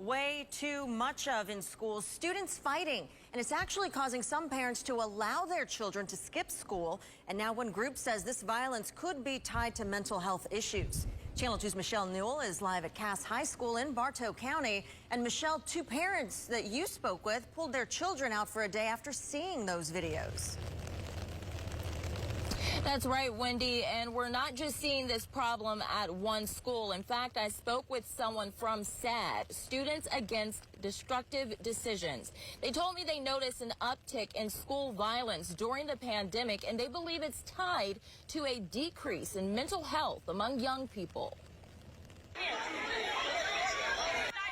way too much of in schools, students fighting. And it's actually causing some parents to allow their children to skip school. And now one group says this violence could be tied to mental health issues. Channel 2's Michelle Newell is live at Cass High School in Bartow County. And Michelle, two parents that you spoke with pulled their children out for a day after seeing those videos. That's right, Wendy, and we're not just seeing this problem at one school. In fact, I spoke with someone from SAD, Students Against Destructive Decisions. They told me they noticed an uptick in school violence during the pandemic, and they believe it's tied to a decrease in mental health among young people.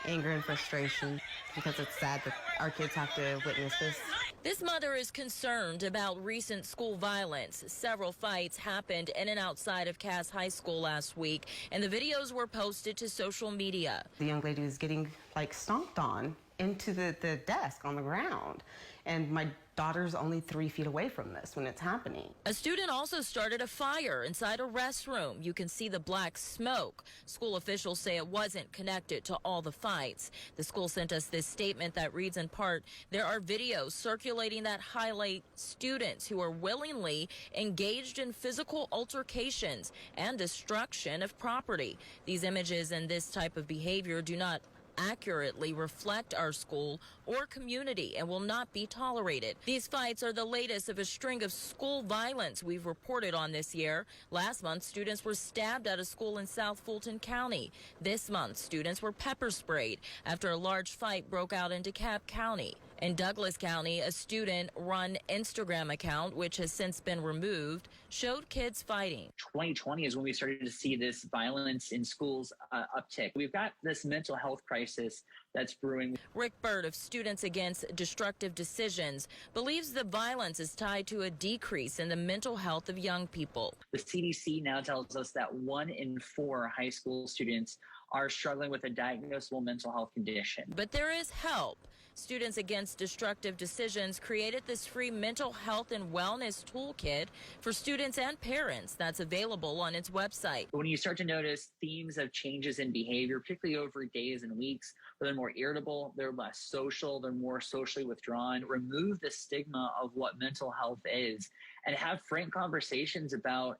Anger and frustration, because it's sad that our kids have to witness this. This mother is concerned about recent school violence. Several fights happened in and outside of Cass High School last week, and the videos were posted to social media. The young lady was getting stomped on into the desk on the ground, and my daughter's only 3 feet away from this when it's happening. A student also started a fire inside a restroom. You can see the black smoke. School officials say it wasn't connected to all the fights. The school sent us this statement that reads in part, there are videos circulating that highlight students who are willingly engaged in physical altercations and destruction of property. These images and this type of behavior do not accurately reflect our school or community and will not be tolerated. These fights are the latest of a string of school violence we've reported on this year. Last month, students were stabbed at a school in South Fulton County. This month, students were pepper sprayed after a large fight broke out in DeKalb County. In Douglas County, a student-run Instagram account, which has since been removed, showed kids fighting. 2020 is when we started to see this violence in schools uptick. We've got this mental health crisis that's brewing. Rick Bird of Students Against Destructive Decisions believes the violence is tied to a decrease in the mental health of young people. The CDC now tells us that 1 in 4 high school students are struggling with a diagnosable mental health condition. But there is help. Students Against Destructive Decisions created this free mental health and wellness toolkit for students and parents that's available on its website. When you start to notice themes of changes in behavior, particularly over days and weeks, where they're more irritable, they're less social, they're more socially withdrawn, remove the stigma of what mental health is and have frank conversations about,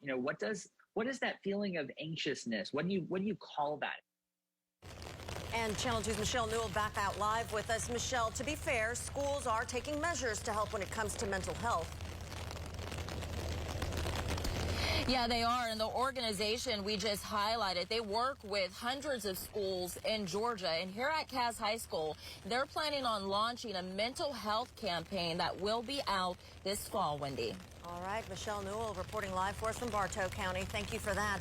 what is that feeling of anxiousness? What do you call that? And Channel 2's Michelle Newell back out live with us. Michelle, to be fair, schools are taking measures to help when it comes to mental health. Yeah, they are. And the organization we just highlighted, they work with hundreds of schools in Georgia. And here at Cass High School, they're planning on launching a mental health campaign that will be out this fall, Wendy. All right, Michelle Newell reporting live for us from Bartow County. Thank you for that.